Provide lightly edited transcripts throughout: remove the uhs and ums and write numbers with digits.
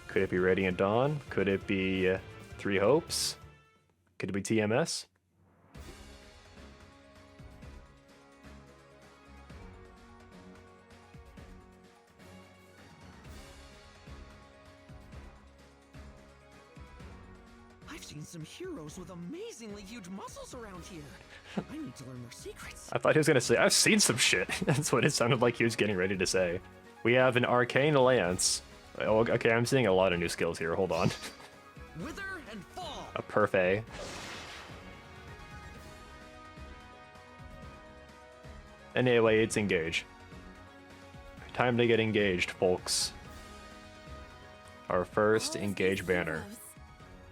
Could it be Radiant Dawn? Could it be Three Hopes? Could it be TMS? I've seen some heroes with amazingly huge muscles around here. I need to learn their secrets. I thought he was gonna say, I've seen some shit. That's what it sounded like he was getting ready to say. We have an Arcane Lance. Oh, okay, I'm seeing a lot of new skills here. Hold on. Wither and fall. A Perfect. Anyway, it's engage. Time to get engaged, folks. Our first All of engage these banner. heroes.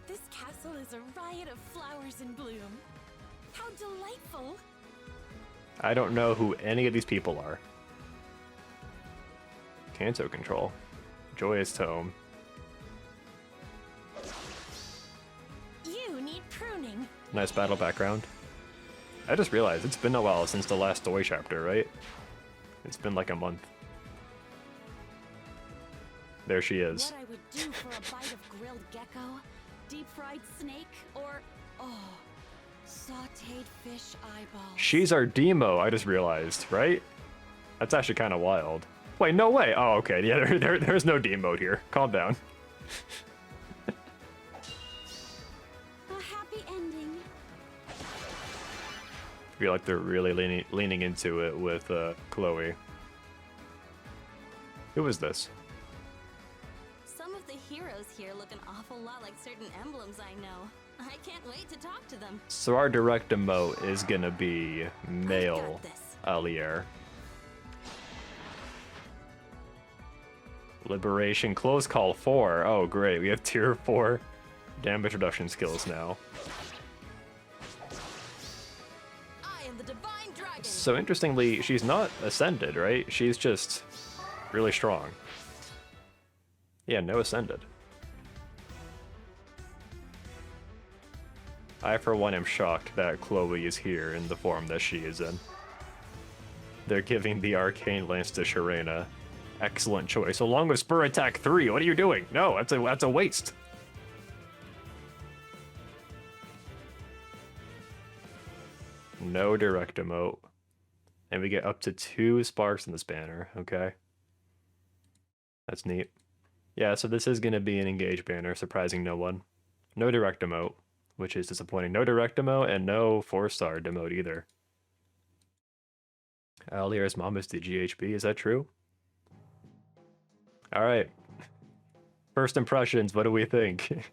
This castle is a riot of flowers in bloom. How delightful! I don't know who any of these people are. Canto control. Joyous tome. You need pruning. Nice battle background. I just realized it's been a while since the last story chapter, right? It's been like a month. There she is. What I would do for a bite of grilled gecko, deep fried snake, or sautéed fish eyeballs. She's our demo, I just realized, right? That's actually kind of wild. Wait, no way. Oh, okay. Yeah, there's no D mode here. Calm down. A happy ending. I feel like they're really leaning into it with Chloe. Who is this? Some of the heroes here look an awful lot like certain emblems I know. I can't wait to talk to them. So our direct emote is gonna be male got this. Altear. Liberation close call 4. Oh great, we have tier 4 damage reduction skills now. I am the divine dragon. So interestingly, she's not ascended, right? She's just really strong. Yeah, no ascended. I, for one, am shocked that Chloe is here in the form that she is in. They're giving the Arcane Lance to Sharena. Excellent choice. Along with Spur Attack 3, what are you doing? No, that's a waste. No direct emote. And we get up to 2 sparks in this banner, okay? That's neat. Yeah, so this is going to be an engage banner, surprising no one. No direct emote, which is disappointing. No direct emote and no 4-star demote either. Altear's mom is the GHB, is that true? Alright. First impressions, what do we think?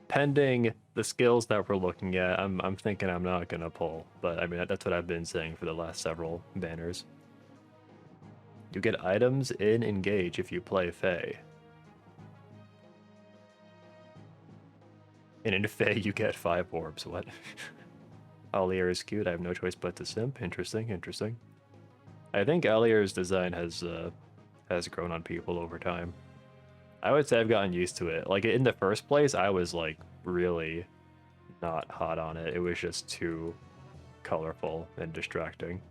Pending the skills that we're looking at, I'm thinking I'm not gonna pull, but I mean that's what I've been saying for the last several banners. You get items in Engage if you play Fae. And in Fae you get 5 orbs, what? Altear is cute, I have no choice but to simp. Interesting, interesting. I think Altear's design has grown on people over time. I would say I've gotten used to it. Like, in the first place, I was, like, really not hot on it. It was just too colorful and distracting.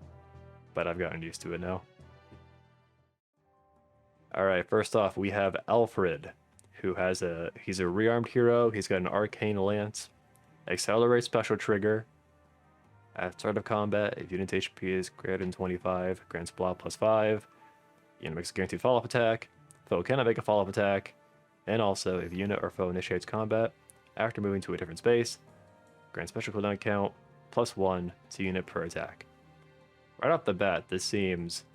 But I've gotten used to it now. Alright, first off, we have Alfred, who has he's a rearmed hero. He's got an arcane lance, accelerate special trigger. At start of combat, if unit HP is greater than 25, grants block +5. Unit makes a guaranteed follow-up attack. Foe cannot make a follow-up attack. And also, if unit or foe initiates combat, after moving to a different space, grant special cooldown count +1 to unit per attack. Right off the bat, this seems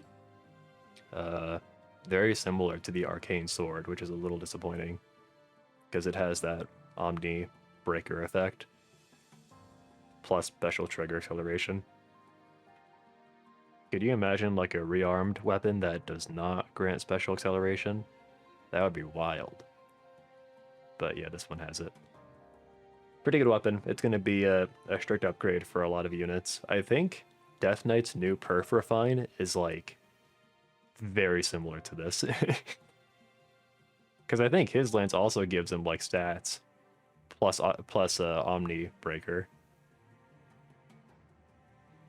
very similar to the Arcane Sword, which is a little disappointing, because it has that Omni Breaker effect, plus special trigger acceleration. Could you imagine like a rearmed weapon that does not grant special acceleration? That would be wild. But yeah, this one has it. Pretty good weapon. It's going to be a strict upgrade for a lot of units. I think Death Knight's new Perf Refine is like very similar to this. Because I think his lance also gives him like stats plus Omni Breaker.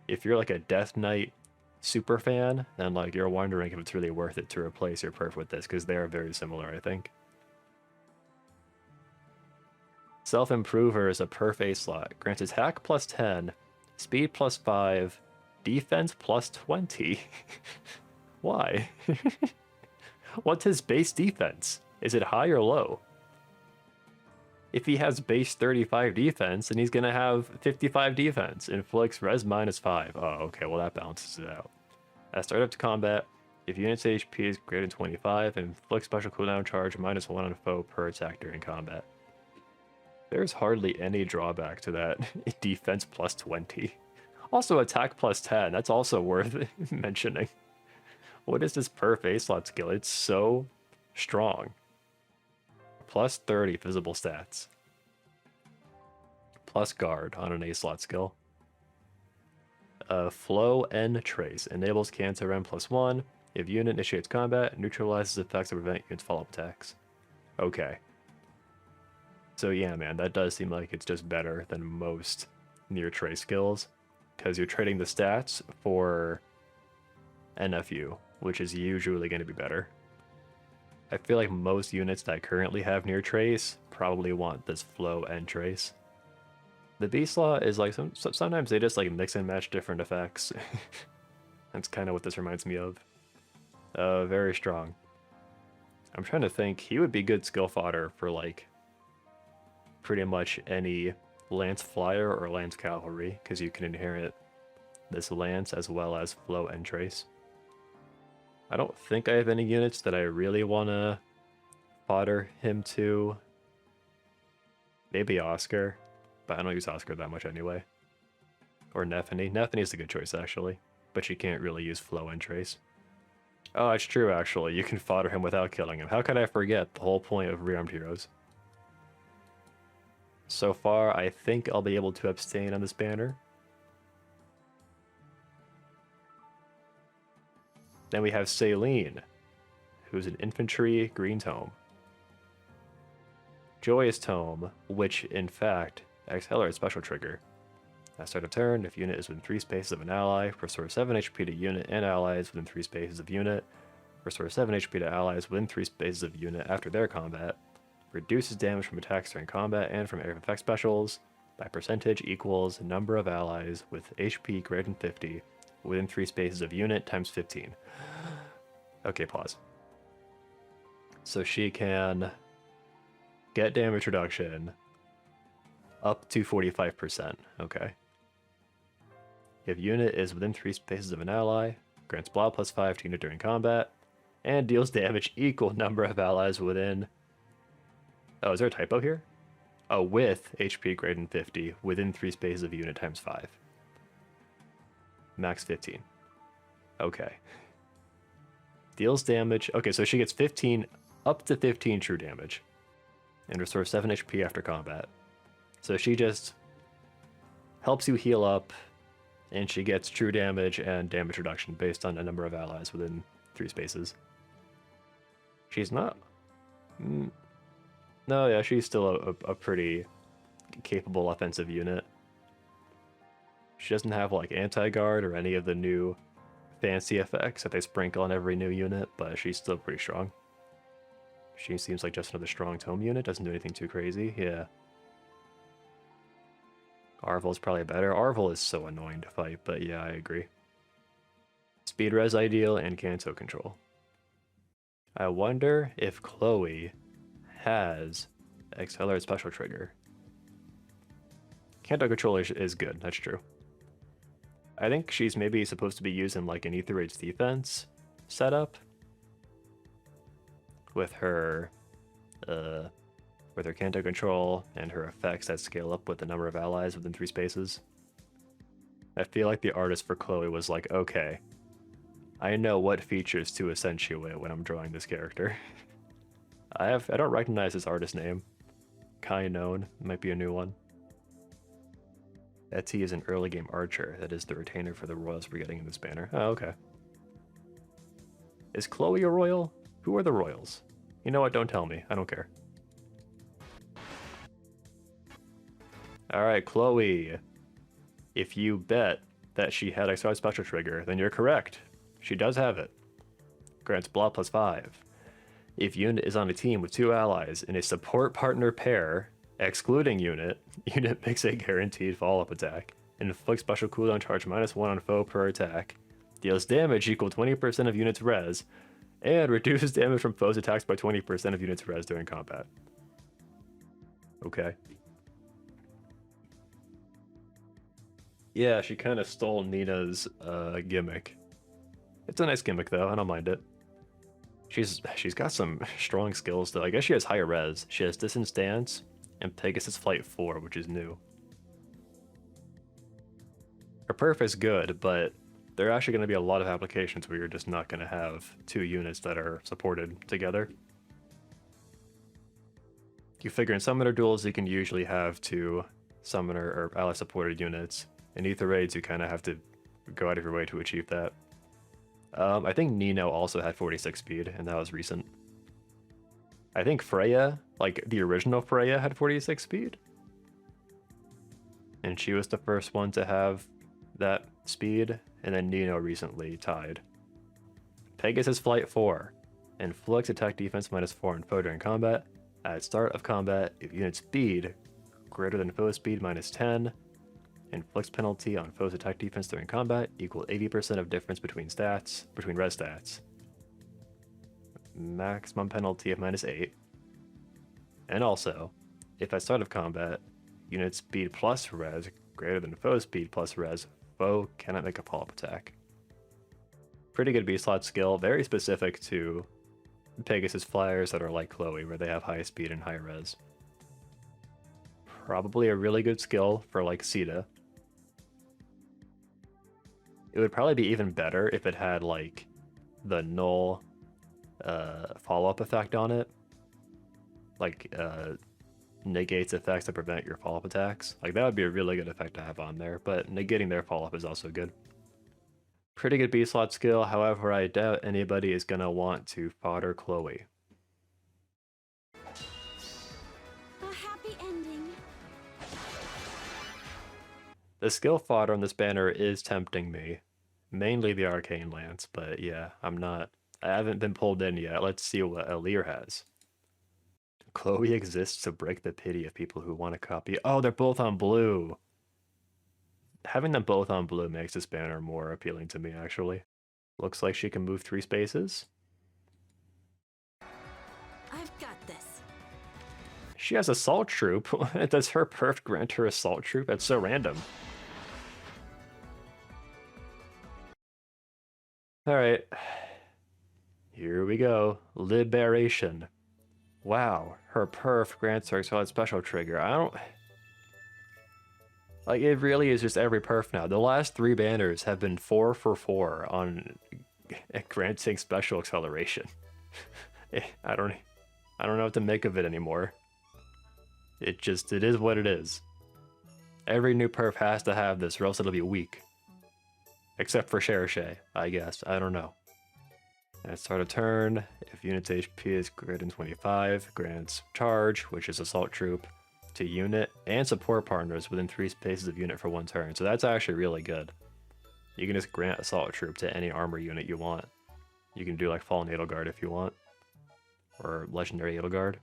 If you're like a Death Knight super fan, then like you're wondering if it's really worth it to replace your perf with this, because they are very similar, I think. Self-Improver is a perf A slot. Grants attack plus 10, speed plus 5, defense plus 20. Why? What's his base defense? Is it high or low? If he has base 35 defense, then he's going to have 55 defense. Inflicts res minus 5. Oh, okay, well that balances it out. At start up to combat, if unit's HP is greater than 25, inflict special cooldown charge minus 1 on foe per attack during combat. There's hardly any drawback to that. Defense plus 20. Also attack plus 10. That's also worth mentioning. What is this perf A slot skill? It's so strong. Plus 30 visible stats. Plus guard on an A slot skill. Flow N Trace. Enables cancel rem plus 1. If unit initiates combat, neutralizes effects to prevent units follow-up attacks. Okay. So yeah, man, that does seem like it's just better than most near trace skills, because you're trading the stats for NFU, which is usually going to be better. I feel like most units that currently have near trace probably want this flow and trace. The B slot is like, sometimes they just like mix and match different effects. That's kind of what this reminds me of. Very strong. I'm trying to think, he would be good skill fodder for like pretty much any lance flyer or lance cavalry, because you can inherit this lance as well as flow and trace. I don't think I have any units that I really want to fodder him to. Maybe Oscar, but I don't use Oscar that much anyway. Or Nephany. Nephany is a good choice actually, but she can't really use flow and trace. Oh, it's true actually, you can fodder him without killing him. How could I forget the whole point of rearmed heroes? So far, I think I'll be able to abstain on this banner. Then we have Celine, who's an infantry green tome. Joyous Tome, which in fact accelerates special trigger. At start of turn, if unit is within 3 spaces of an ally, restore 7 HP to unit and allies within 3 spaces of unit. Restore 7 HP to allies within 3 spaces of unit after their combat. Reduces damage from attacks during combat and from area effect specials by percentage equals number of allies with HP greater than 50 within 3 spaces of unit times 15. Okay, pause. So she can get damage reduction up to 45%. Okay. If unit is within 3 spaces of an ally, grants blah plus 5 to unit during combat, and deals damage equal number of allies within... Oh, is there a typo here? Oh, with HP greater than 50 within 3 spaces of unit times 5. Max 15. Okay. Deals damage. Okay, so she gets 15, up to 15 true damage. And restores 7 HP after combat. So she just helps you heal up, and she gets true damage and damage reduction based on a number of allies within 3 spaces. She's not... No, yeah, she's still a pretty capable offensive unit. She doesn't have like anti-guard or any of the new fancy effects that they sprinkle on every new unit, but she's still pretty strong. She seems like just another strong tome unit, doesn't do anything too crazy, yeah. Arvel's probably better. Arvel is so annoying to fight, but yeah, I agree. Speed res ideal and Canto control. I wonder if Chloe has accelerate special trigger. Canto control is good, that's true. I think she's maybe supposed to be used in like an Ether Raid's defense setup. With her Canto control and her effects that scale up with the number of allies within 3 spaces. I feel like the artist for Chloe was like, okay, I know what features to accentuate when I'm drawing this character. I don't recognize his artist name. Kai known, might be a new one. Etie is an early game archer that is the retainer for the royals we're getting in this banner. Oh, okay. Is Chloe a royal? Who are the royals? You know what, don't tell me, I don't care. Alright, Chloe. If you bet that she had accelerated special trigger, then you're correct. She does have it. Grants blah plus 5. If unit is on a team with 2 allies in a support partner pair, Excluding unit, unit makes a guaranteed follow-up attack. Inflicts special cooldown charge -1 on foe per attack. Deals damage equal 20% of unit's res. And reduces damage from foes' attacks by 20% of unit's res during combat. Okay. Yeah, she kind of stole Nina's gimmick. It's a nice gimmick though, I don't mind it. She's got some strong skills though. I guess she has higher res. She has Distance Dance and Pegasus Flight 4, which is new. Her perf is good, but there are actually going to be a lot of applications where you're just not going to have two units that are supported together. You figure in summoner duels, you can usually have two summoner or ally supported units. In Ether raids, you kind of have to go out of your way to achieve that. I think Nino also had 46 speed, and that was recent. I think Freya, like the original Freya, had 46 speed. And she was the first one to have that speed, and then Nino recently tied. Pegasus Flight 4. Inflicts attack defense -4 on foe during combat. At start of combat, if unit speed greater than foe speed -10, inflicts penalty on foe's attack defense during combat equal 80% of difference between res stats. Maximum penalty of -8. And also, if at start of combat, unit speed plus res greater than foe speed plus res, foe cannot make a follow-up attack. Pretty good B-slot skill, very specific to Pegasus flyers that are like Chloe, where they have high speed and high res. Probably a really good skill for like Sita. It would probably be even better if it had like the null follow-up effect on it. Like negates effects that prevent your follow-up attacks. Like that would be a really good effect to have on there, but negating their follow-up is also good. Pretty good B-slot skill, however, I doubt anybody is gonna want to fodder Chloe. A happy ending. The skill fodder on this banner is tempting me. Mainly the Arcane Lance, but yeah, I haven't been pulled in yet. Let's see what Altear has. Chloe exists to break the pity of people who want to copy. Oh, they're both on blue. Having them both on blue makes this banner more appealing to me, actually. Looks like she can move 3 spaces. I've got this. She has Assault Troop. Does her perf grant her Assault Troop? That's so random. Alright. Here we go. Liberation. Wow, her perf grants her solid special trigger. I don't... Like, it really is just every perf now. The last 3 banners have been 4 for 4 on granting special acceleration. I don't know what to make of it anymore. It is what it is. Every new perf has to have this, or else it'll be weak. Except for Cherche, I guess. I don't know. At start of turn, if unit's HP is greater than 25, grants charge, which is Assault Troop, to unit and support partners within 3 spaces of unit for 1 turn. So that's actually really good. You can just grant Assault Troop to any armor unit you want. You can do like Fallen Edelgard if you want, or Legendary Edelgard.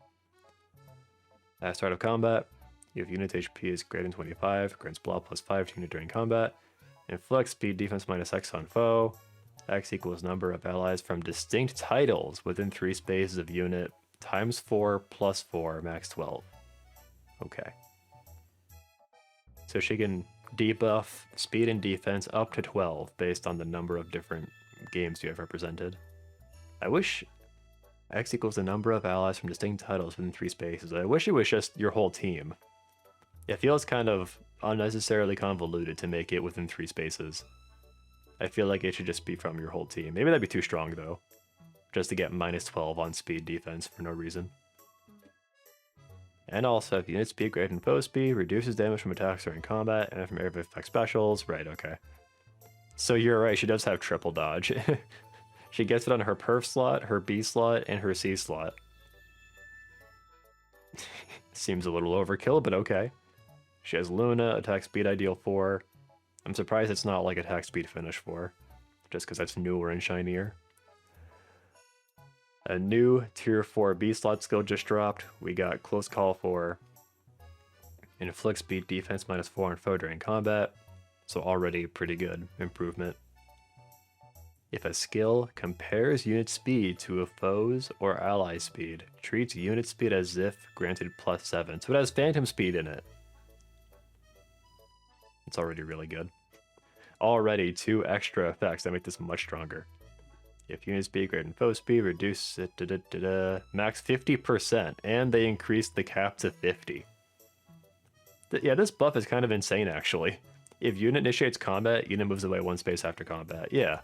At start of combat, if unit's HP is greater than 25, grants blah +5 to unit during combat. Inflicts speed defense -X on foe. X equals number of allies from distinct titles within 3 spaces of unit times 4 plus 4 max 12. Okay. So she can debuff speed and defense up to 12 based on the number of different games you have represented. I wish X equals the number of allies from distinct titles within 3 spaces. I wish it was just your whole team. It feels kind of unnecessarily convoluted to make it within 3 spaces. I feel like it should just be from your whole team. Maybe that'd be too strong though. Just to get -12 on speed defense for no reason. And also, if unit speed greater than foe speed, reduces damage from attacks during combat and from area effect specials. Right, okay. So you're right, she does have triple dodge. She gets it on her perf slot, her B slot, and her C slot. Seems a little overkill, but okay. She has Luna, attack speed ideal 4. I'm surprised it's not like attack speed finish 4, just because that's newer and shinier. A new tier 4 B slot skill just dropped. We got Close Call 4, Inflict speed defense -4 on foe during combat. So already pretty good improvement. If a skill compares unit speed to a foe's or ally speed, treats unit speed as if granted +7. So it has phantom speed in it. It's already really good. Already 2 extra effects that make this much stronger. If unit speed greater than foe speed, reduce it max 50%, and they increase the cap to 50. Yeah, this buff is kind of insane actually. If unit initiates combat, unit moves away 1 space after combat. Yeah.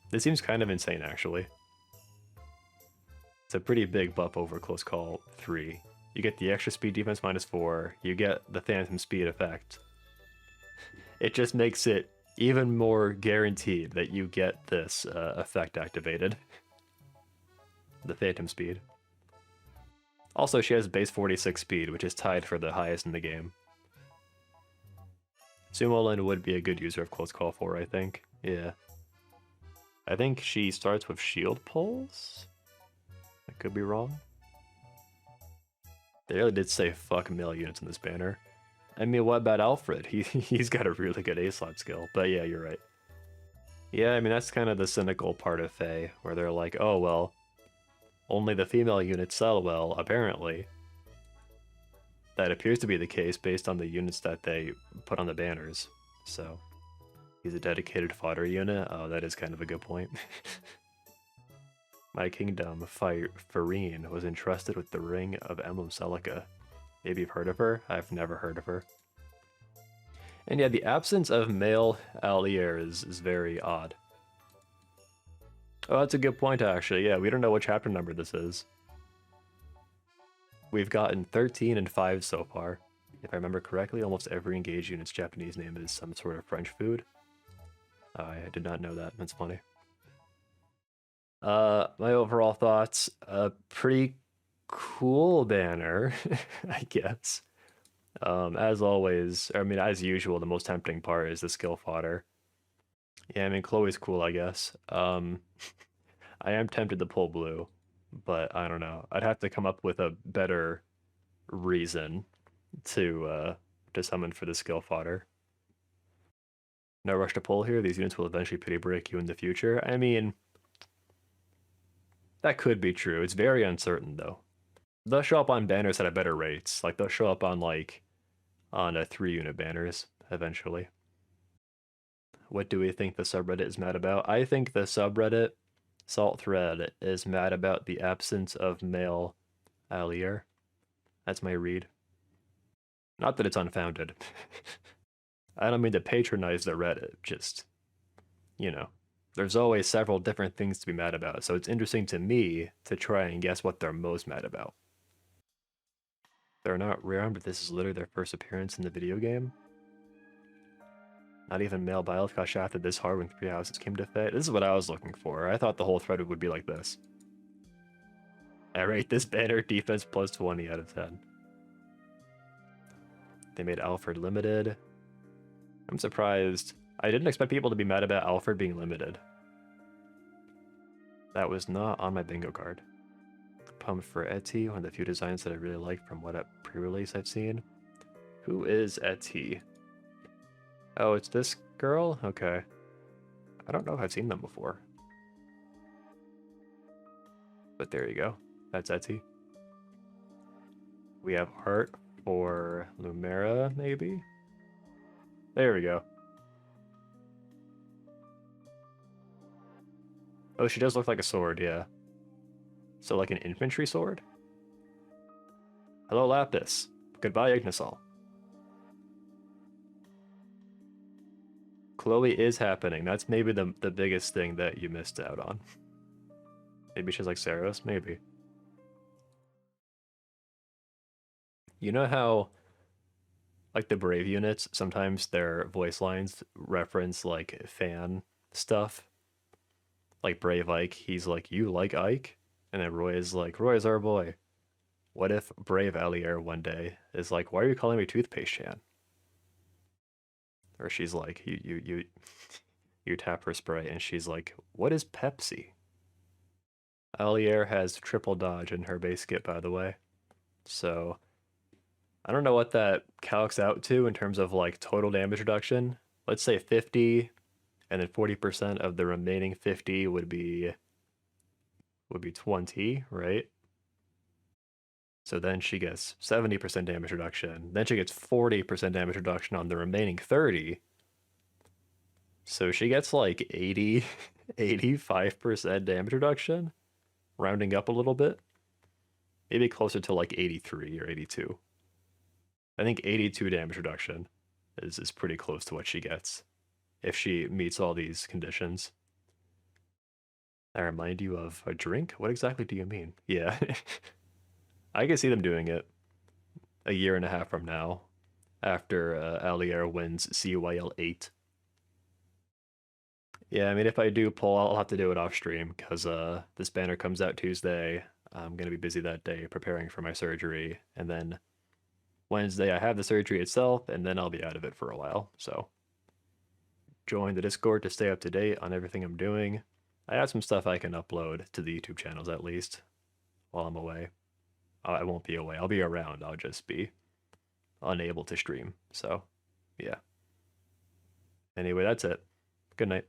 This seems kind of insane, actually. It's a pretty big buff over Close Call 3. You get the extra speed defense -4. You get the phantom speed effect. It just makes it even more guaranteed that you get this effect activated. The phantom speed. Also, she has base 46 speed, which is tied for the highest in the game. Sumolin would be a good user of Close Call 4, I think. Yeah. I think she starts with shield pulls? I could be wrong. They really did say fuck melee units in this banner. I mean, what about Alfred? He's got a really good A-slot skill, but yeah, you're right. Yeah, I mean, that's kind of the cynical part of Fae, where they're like, oh, well, only the female units sell well, apparently. That appears to be the case based on the units that they put on the banners, so... He's a dedicated fodder unit? Oh, that is kind of a good point. My kingdom, Farine, was entrusted with the Ring of Emblem Celica. Maybe you've heard of her? I've never heard of her. And yeah, the absence of male Altear is very odd. Oh, that's a good point, actually. Yeah, we don't know what chapter number this is. We've gotten 13 and 5 so far. If I remember correctly, almost every engaged unit's Japanese name is some sort of French food. I did not know that. That's funny. My overall thoughts, a pretty cool banner, I guess. As always, I mean, as usual, the most tempting part is the skill fodder. Yeah, I mean, Chloe's cool, I guess. I am tempted to pull blue, but I don't know. I'd have to come up with a better reason to summon for the skill fodder. No rush to pull here. These units will eventually pity break you in the future. I mean, that could be true. It's very uncertain, though. They'll show up on banners that have better rates. Like, they'll show up on, like, on 3-unit banners, eventually. What do we think the subreddit is mad about? I think the subreddit, Salt Thread, is mad about the absence of male Altear. That's my read. Not that it's unfounded. I don't mean to patronize the Reddit, just, you know, there's always several different things to be mad about, so it's interesting to me to try and guess what they're most mad about. They're not rearmed, but this is literally their first appearance in the video game. Not even male Byleth got shafted this hard when 3 houses came to Fae. This is what I was looking for. I thought the whole thread would be like this. I rate this banner defense plus 20 out of 10. They made Alfred limited. I'm surprised. I didn't expect people to be mad about Alfred being limited. That was not on my bingo card. Pumped for Etie, one of the few designs that I really like from what pre-release I've seen. Who is Etie? Oh, it's this girl? Okay. I don't know if I've seen them before. But there you go. That's Etie. We have art for Lumera, maybe? There we go. Oh, she does look like a sword, yeah. So like an infantry sword? Hello, Lapis. Goodbye, Ignisol. Chloe is happening. That's maybe the biggest thing that you missed out on. Maybe she's like Saros? Maybe. You know how, like, the Brave units, sometimes their voice lines reference, like, fan stuff? Like Brave Ike, he's like, you like Ike? And then Roy is like, Roy's our boy. What if Brave Altear one day is like, why are you calling me Toothpaste Chan? Or she's like, you tap her spray, and she's like, what is Pepsi? Altear has triple dodge in her base kit, by the way. So I don't know what that calcs out to in terms of like total damage reduction. Let's say 50, and then 40% of the remaining 50 would be 20, right? So then she gets 70% damage reduction. Then she gets 40% damage reduction on the remaining 30. So she gets like 80, 85% damage reduction, rounding up a little bit. Maybe closer to like 83 or 82. I think 82 damage reduction is pretty close to what she gets if she meets all these conditions. I remind you of a drink? What exactly do you mean? Yeah. I can see them doing it a year and a half from now after Altear wins CYL 8. Yeah, I mean, if I do pull, I'll have to do it off stream because this banner comes out Tuesday. I'm going to be busy that day preparing for my surgery. And then Wednesday, I have the surgery itself, and then I'll be out of it for a while. So join the Discord to stay up to date on everything I'm doing. I have some stuff I can upload to the YouTube channels at least while I'm away. I won't be away. I'll be around. I'll just be unable to stream. So, yeah. Anyway, that's it. Good night.